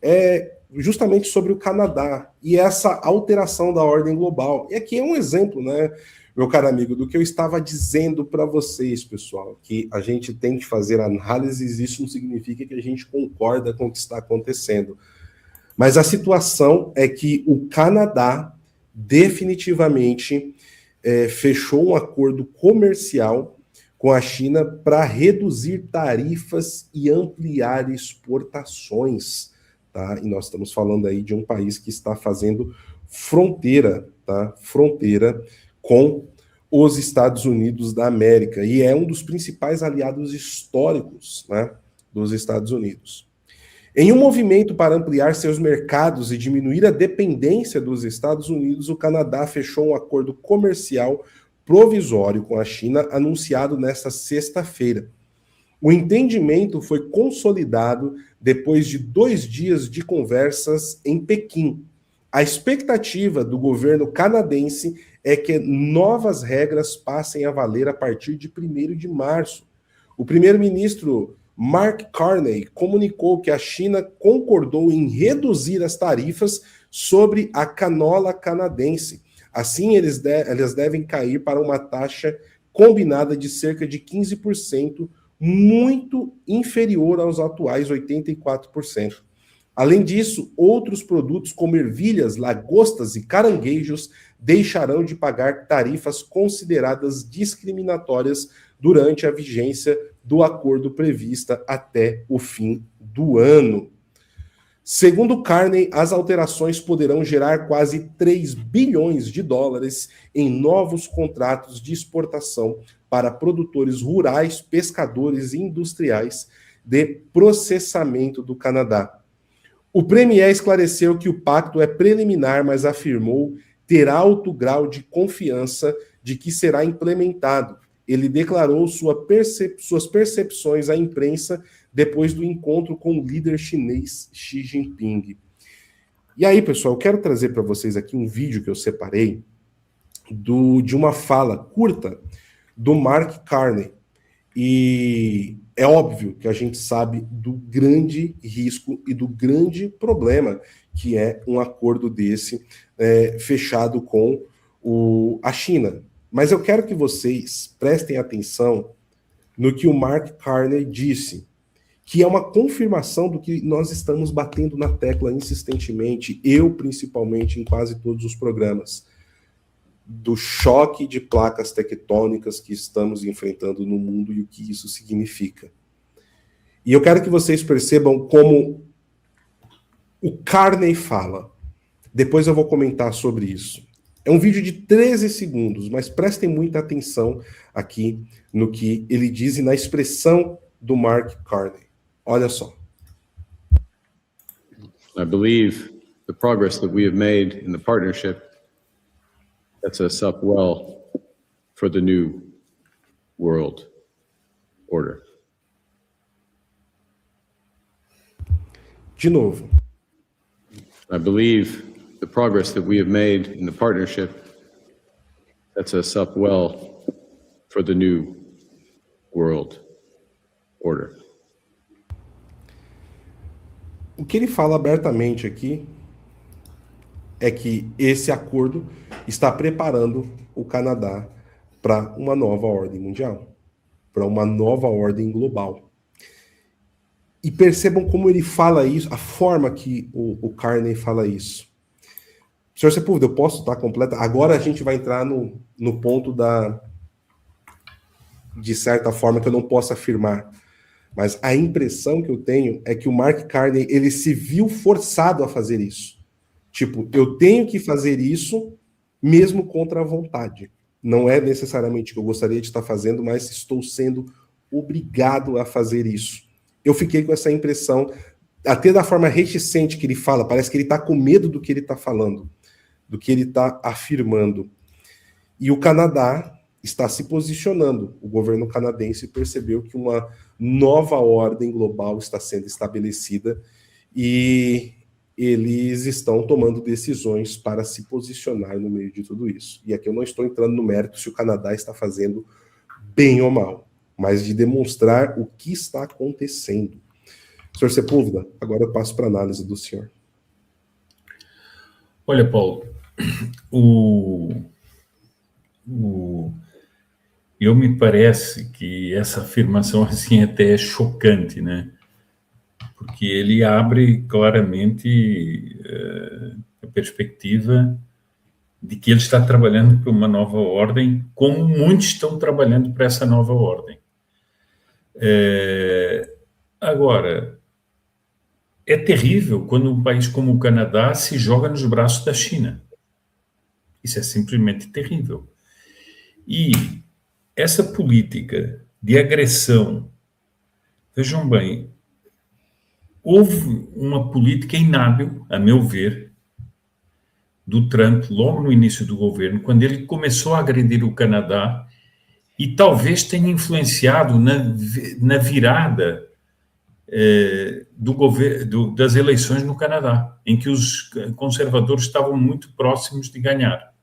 é justamente sobre o Canadá e essa alteração da ordem global. E aqui é um exemplo, né, meu caro amigo, do que eu estava dizendo para vocês, pessoal, que a gente tem que fazer análises, isso não significa que a gente concorda com o que está acontecendo. Mas a situação é que o Canadá definitivamente fechou um acordo comercial com a China para reduzir tarifas e ampliar exportações, tá? E nós estamos falando aí de um país que está fazendo fronteira, tá? Fronteira com os Estados Unidos da América e é um dos principais aliados históricos, né, dos Estados Unidos. Em um movimento para ampliar seus mercados e diminuir a dependência dos Estados Unidos, o Canadá fechou um acordo comercial provisório com a China, anunciado nesta sexta-feira. O entendimento foi consolidado depois de 2 dias de conversas em Pequim. A expectativa do governo canadense é que novas regras passem a valer a partir de 1º de março. O primeiro-ministro Mark Carney comunicou que a China concordou em reduzir as tarifas sobre a canola canadense. Assim, eles devem cair para uma taxa combinada de cerca de 15%, muito inferior aos atuais 84%. Além disso, outros produtos como ervilhas, lagostas e caranguejos deixarão de pagar tarifas consideradas discriminatórias durante a vigência do acordo prevista até o fim do ano. Segundo Carney, as alterações poderão gerar quase 3 bilhões de dólares em novos contratos de exportação para produtores rurais, pescadores e industriais de processamento do Canadá. O premier esclareceu que o pacto é preliminar, mas afirmou ter alto grau de confiança de que será implementado. Ele declarou suas percepções à imprensa depois do encontro com o líder chinês Xi Jinping. E aí, pessoal, eu quero trazer para vocês aqui um vídeo que eu separei de uma fala curta do Mark Carney. E é óbvio que a gente sabe do grande risco e do grande problema que é um acordo desse fechado com a China. Mas eu quero que vocês prestem atenção no que o Mark Carney disse, que é uma confirmação do que nós estamos batendo na tecla insistentemente, eu principalmente em quase todos os programas, do choque de placas tectônicas que estamos enfrentando no mundo e o que isso significa. E eu quero que vocês percebam como o Carney fala. Depois eu vou comentar sobre isso. É um vídeo de 13 segundos, mas prestem muita atenção aqui no que ele diz e na expressão do Mark Carney. Olha só. I believe the progress that we have made in the partnership sets us up well for the new world order. De novo. I believe the progress that we have made in the partnership sets us up well for the new world order. O que ele fala abertamente aqui é que esse acordo está preparando o Canadá para uma nova ordem mundial, para uma nova ordem global. E percebam como ele fala isso, a forma que o Carney fala isso. Senhor Sepúlveda, eu posso estar completa? Agora a gente vai entrar no ponto de certa forma que eu não posso afirmar. Mas a impressão que eu tenho é que o Mark Carney, ele se viu forçado a fazer isso. Tipo, eu tenho que fazer isso mesmo contra a vontade. Não é necessariamente o que eu gostaria de estar fazendo, mas estou sendo obrigado a fazer isso. Eu fiquei com essa impressão, até da forma reticente que ele fala, parece que ele está com medo do que ele está falando, do que ele está afirmando. E o Canadá está se posicionando. O governo canadense percebeu que uma nova ordem global está sendo estabelecida e eles estão tomando decisões para se posicionar no meio de tudo isso. E aqui eu não estou entrando no mérito se o Canadá está fazendo bem ou mal, mas de demonstrar o que está acontecendo. Senhor Sepúlveda, agora eu passo para a análise do senhor. Olha, Paulo, eu me parece que essa afirmação assim até é chocante, né? Porque ele abre claramente a perspectiva de que ele está trabalhando para uma nova ordem, como muitos estão trabalhando para essa nova ordem. Agora, é terrível quando um país como o Canadá se joga nos braços da China. Isso é simplesmente terrível. E essa política de agressão, vejam bem, houve uma política inábil, a meu ver, do Trump logo no início do governo, quando ele começou a agredir o Canadá e talvez tenha influenciado na virada do governo, das eleições no Canadá, em que os conservadores estavam muito próximos de ganhar.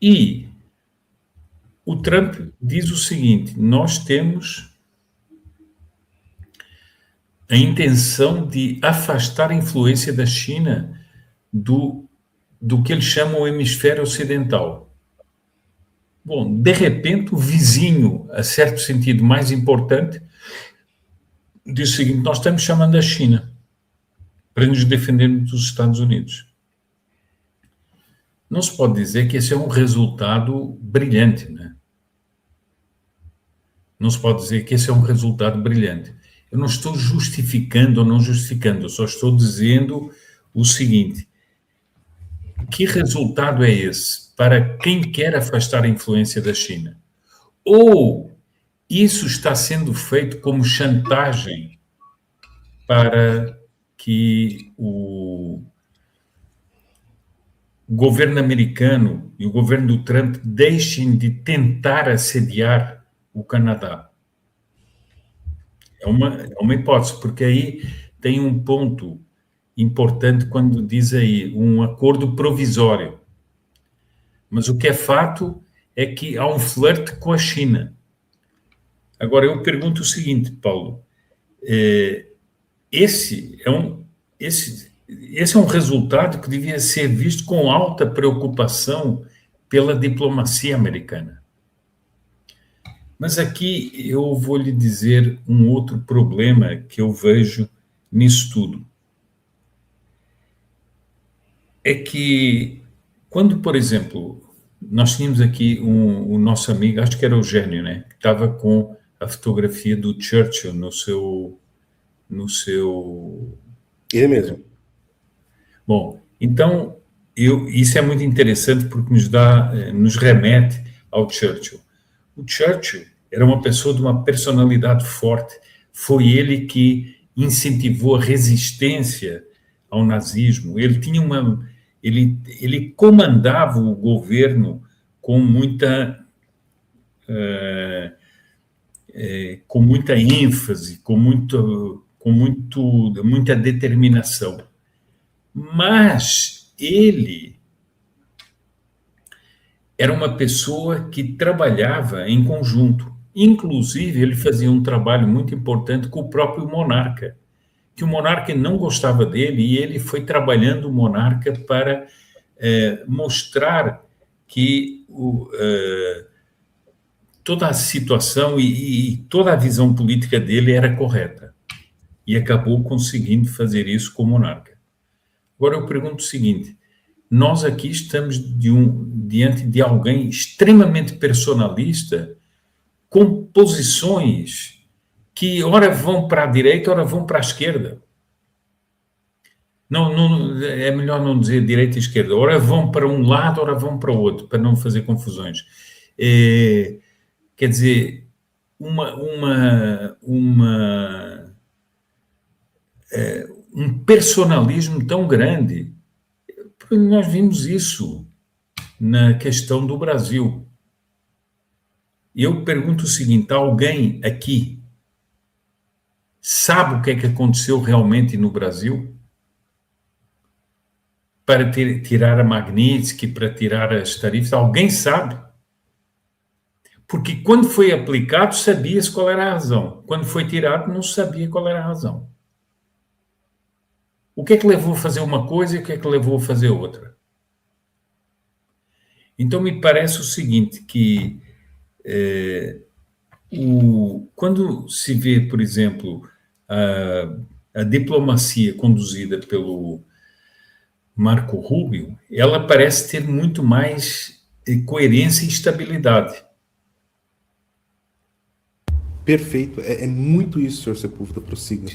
E o Trump diz o seguinte: nós temos a intenção de afastar a influência da China do que eles chamam o hemisfério ocidental. Bom, de repente, o vizinho, a certo sentido mais importante, diz o seguinte: nós estamos chamando a China para nos defendermos dos Estados Unidos. Não se pode dizer que esse é um resultado brilhante, né? Não se pode dizer que esse é um resultado brilhante. Eu não estou justificando ou não justificando, eu só estou dizendo o seguinte: que resultado é esse para quem quer afastar a influência da China? Ou isso está sendo feito como chantagem para que o governo americano e o governo do Trump deixem de tentar assediar o Canadá? É uma hipótese, porque aí tem um ponto importante quando diz aí um acordo provisório. Mas o que é fato é que há um flerte com a China. Agora, eu pergunto o seguinte, Paulo, esse é um resultado que devia ser visto com alta preocupação pela diplomacia americana. Mas aqui eu vou lhe dizer um outro problema que eu vejo nisso tudo. É que quando, por exemplo, nós tínhamos aqui o nosso amigo, acho que era o Eugênio, né? Que estava com a fotografia do Churchill no seu... Ele mesmo. Bom, então, isso é muito interessante porque nos remete ao Churchill. O Churchill era uma pessoa de uma personalidade forte. Foi ele que incentivou a resistência ao nazismo. Ele tinha ele comandava o governo com muita ênfase, com muita determinação. Mas ele era uma pessoa que trabalhava em conjunto. Inclusive, ele fazia um trabalho muito importante com o próprio monarca, que o monarca não gostava dele e ele foi trabalhando o monarca para mostrar que toda a situação e toda a visão política dele era correta. E acabou conseguindo fazer isso com o monarca. Agora eu pergunto o seguinte: nós aqui estamos diante de alguém extremamente personalista, com posições que ora vão para a direita, ora vão para a esquerda. Não, é melhor não dizer direita e esquerda. Ora vão para um lado, ora vão para o outro, para não fazer confusões. Quer dizer, um personalismo tão grande. Nós vimos isso na questão do Brasil. Eu pergunto o seguinte: alguém aqui sabe o que é que aconteceu realmente no Brasil? Para tirar a Magnitsky, para tirar as tarifas, alguém sabe? Porque quando foi aplicado, sabia-se qual era a razão. Quando foi tirado, não se sabia qual era a razão. O que é que levou a fazer uma coisa e o que é que levou a fazer outra? Então, me parece o seguinte, que quando se vê, por exemplo, a diplomacia conduzida pelo Marco Rubio, ela parece ter muito mais coerência e estabilidade. Perfeito. É muito isso, senhor Sepúlveda, prossiga.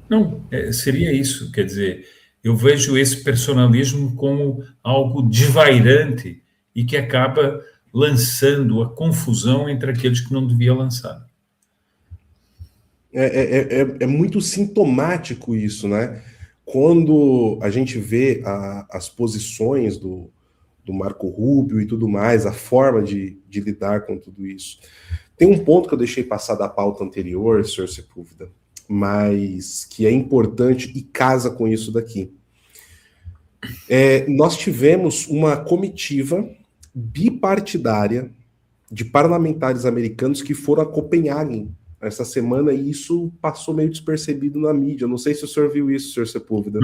Não, seria isso. Quer dizer, eu vejo esse personalismo como algo desvairante e que acaba lançando a confusão entre aqueles que não devia lançar. É muito sintomático isso, né? Quando a gente vê as posições do Marco Rubio e tudo mais, a forma de lidar com tudo isso. Tem um ponto que eu deixei passar da pauta anterior, senhor Sepúlveda, mas que é importante e casa com isso daqui. Nós tivemos uma comitiva bipartidária de parlamentares americanos que foram a Copenhague essa semana, e isso passou meio despercebido na mídia. Não sei se o senhor viu isso, senhor Sepúlveda.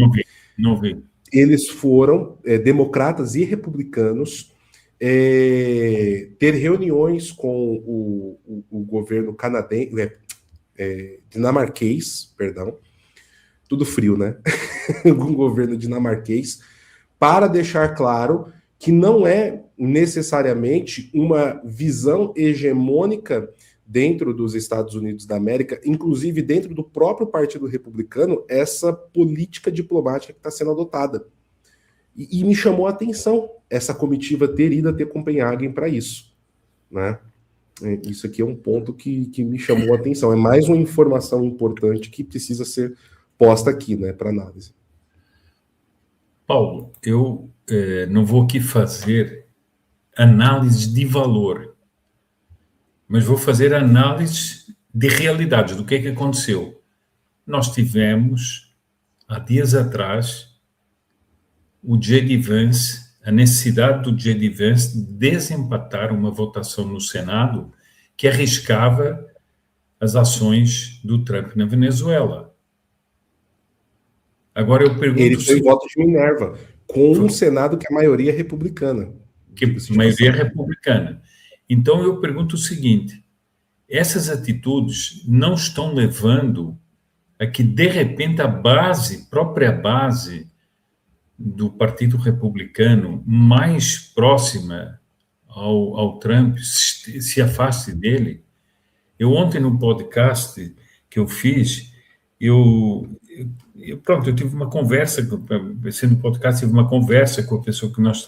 Não vi. Eles foram, democratas e republicanos, ter reuniões com o governo canadense, dinamarquês, perdão, tudo frio, né? Com o governo dinamarquês, para deixar claro que não é necessariamente uma visão hegemônica dentro dos Estados Unidos da América, inclusive dentro do próprio Partido Republicano, essa política diplomática que está sendo adotada. E me chamou a atenção essa comitiva ter ido até Copenhague para isso, né? Isso aqui é um ponto que me chamou a atenção. É mais uma informação importante que precisa ser posta aqui, né, para análise. Paulo, eu não vou aqui fazer análise de valor, mas vou fazer análise de realidades, do que é que aconteceu. Nós tivemos, há dias atrás, o J.D. Vance, a necessidade do J.D. Vance de desempatar uma votação no Senado que arriscava as ações do Trump na Venezuela. Agora eu pergunto... Ele foi voto de Minerva, com um Senado que a maioria é republicana. Que a maioria é republicana. Então eu pergunto o seguinte, essas atitudes não estão levando a que, de repente, a própria base do Partido Republicano mais próxima ao Trump se afaste dele? Eu ontem, no podcast que eu fiz, eu tive uma conversa, sendo podcast, tive uma conversa com a pessoa que nós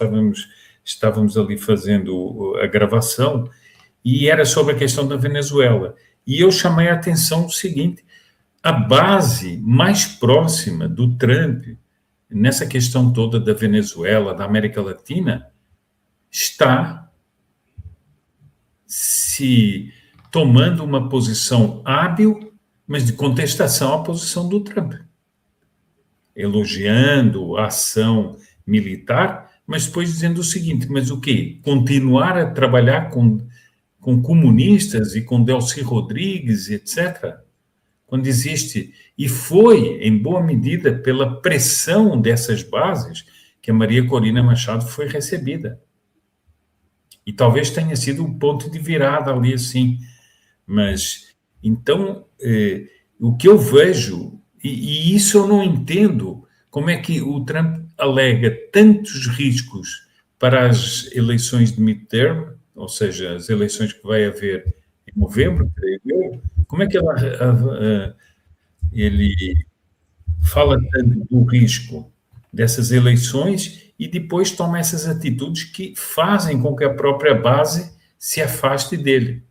estávamos ali fazendo a gravação, e era sobre a questão da Venezuela. E eu chamei a atenção do seguinte, a base mais próxima do Trump, nessa questão toda da Venezuela, da América Latina, está se tomando uma posição hábil, mas de contestação à posição do Trump. Elogiando a ação militar, mas depois dizendo o seguinte, mas o quê? Continuar a trabalhar com comunistas e com Delcy Rodrigues, etc., quando existe, e foi, em boa medida, pela pressão dessas bases que a Maria Corina Machado foi recebida. E talvez tenha sido um ponto de virada ali, assim. Mas, então, o que eu vejo, e isso eu não entendo, como é que o Trump alega tantos riscos para as eleições de midterm, ou seja, as eleições que vai haver em novembro, creio eu, como é que ele fala tanto do risco dessas eleições e depois toma essas atitudes que fazem com que a própria base se afaste dele?